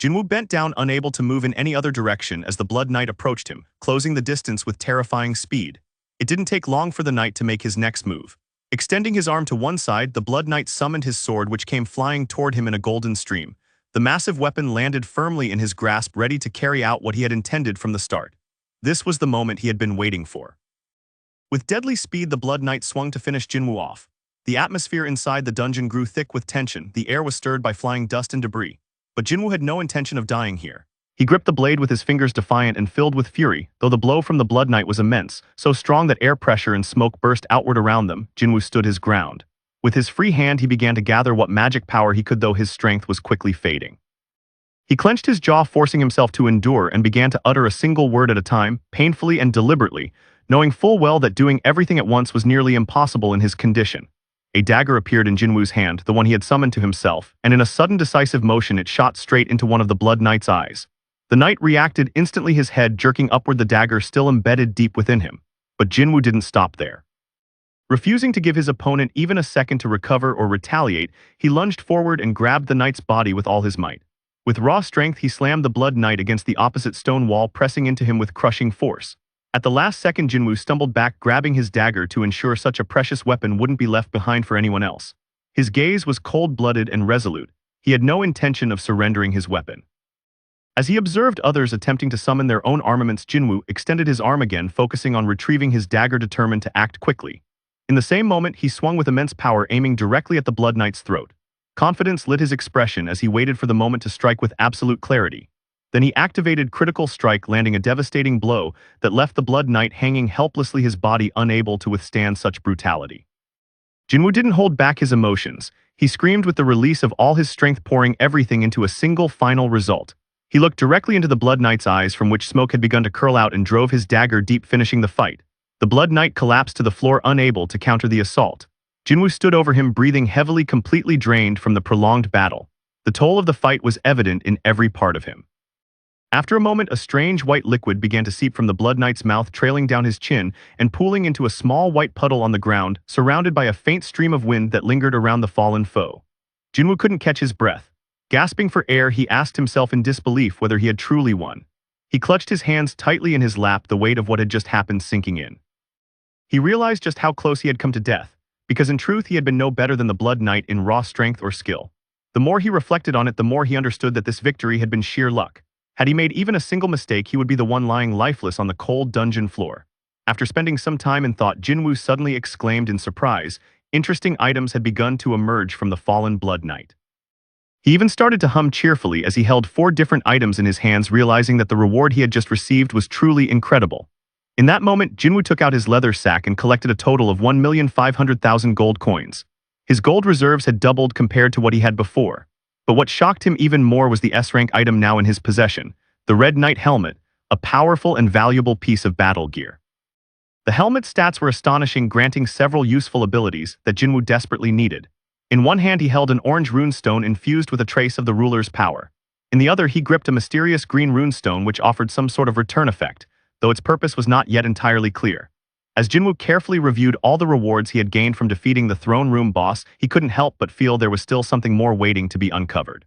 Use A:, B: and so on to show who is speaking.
A: Jin-Woo bent down, unable to move in any other direction as the Blood Knight approached him, closing the distance with terrifying speed. It didn't take long for the knight to make his next move. Extending his arm to one side, the Blood Knight summoned his sword, which came flying toward him in a golden stream. The massive weapon landed firmly in his grasp, ready to carry out what he had intended from the start. This was the moment he had been waiting for. With deadly speed, the Blood Knight swung to finish Jin-Woo off. The atmosphere inside the dungeon grew thick with tension. The air was stirred by flying dust and debris. But Jin-Woo had no intention of dying here. He gripped the blade with his fingers, defiant and filled with fury, though the blow from the Blood Knight was immense, so strong that air pressure and smoke burst outward around them. Jin-Woo stood his ground. With his free hand, he began to gather what magic power he could, though his strength was quickly fading. He clenched his jaw, forcing himself to endure, and began to utter a single word at a time, painfully and deliberately, knowing full well that doing everything at once was nearly impossible in his condition. A dagger appeared in Jin-Woo's hand, the one he had summoned to himself, and in a sudden decisive motion it shot straight into one of the Blood Knight's eyes. The knight reacted instantly, his head jerking upward, the dagger still embedded deep within him. But Jin-Woo didn't stop there. Refusing to give his opponent even a second to recover or retaliate, he lunged forward and grabbed the knight's body with all his might. With raw strength, he slammed the Blood Knight against the opposite stone wall, pressing into him with crushing force. At the last second, Jin-Woo stumbled back, grabbing his dagger to ensure such a precious weapon wouldn't be left behind for anyone else. His gaze was cold-blooded and resolute. He had no intention of surrendering his weapon. As he observed others attempting to summon their own armaments, Jin-Woo extended his arm again, focusing on retrieving his dagger, determined to act quickly. In the same moment, he swung with immense power, aiming directly at the Blood Knight's throat. Confidence lit his expression as he waited for the moment to strike with absolute clarity. Then he activated Critical Strike, landing a devastating blow that left the Blood Knight hanging helplessly, his body unable to withstand such brutality. Jin-Woo didn't hold back his emotions. He screamed with the release of all his strength, pouring everything into a single final result. He looked directly into the Blood Knight's eyes, from which smoke had begun to curl out, and drove his dagger deep, finishing the fight. The Blood Knight collapsed to the floor, unable to counter the assault. Jin-Woo stood over him, breathing heavily, completely drained from the prolonged battle. The toll of the fight was evident in every part of him. After a moment, a strange white liquid began to seep from the Blood Knight's mouth, trailing down his chin and pooling into a small white puddle on the ground, surrounded by a faint stream of wind that lingered around the fallen foe. Jin-Woo couldn't catch his breath. Gasping for air, he asked himself in disbelief whether he had truly won. He clutched his hands tightly in his lap, the weight of what had just happened sinking in. He realized just how close he had come to death, because in truth he had been no better than the Blood Knight in raw strength or skill. The more he reflected on it, the more he understood that this victory had been sheer luck. Had he made even a single mistake, he would be the one lying lifeless on the cold dungeon floor. After spending some time in thought, Jin-Woo suddenly exclaimed in surprise. Interesting items had begun to emerge from the fallen Blood Knight. He even started to hum cheerfully as he held 4 different items in his hands, realizing that the reward he had just received was truly incredible. In that moment, Jin-Woo took out his leather sack and collected a total of 1,500,000 gold coins. His gold reserves had doubled compared to what he had before. But what shocked him even more was the S-rank item now in his possession, the Red Knight helmet, a powerful and valuable piece of battle gear. The helmet's stats were astonishing, granting several useful abilities that Jin-Woo desperately needed. In one hand he held an orange runestone infused with a trace of the ruler's power. In the other he gripped a mysterious green runestone which offered some sort of return effect, though its purpose was not yet entirely clear. As Jin-Woo carefully reviewed all the rewards he had gained from defeating the throne room boss, he couldn't help but feel there was still something more waiting to be uncovered.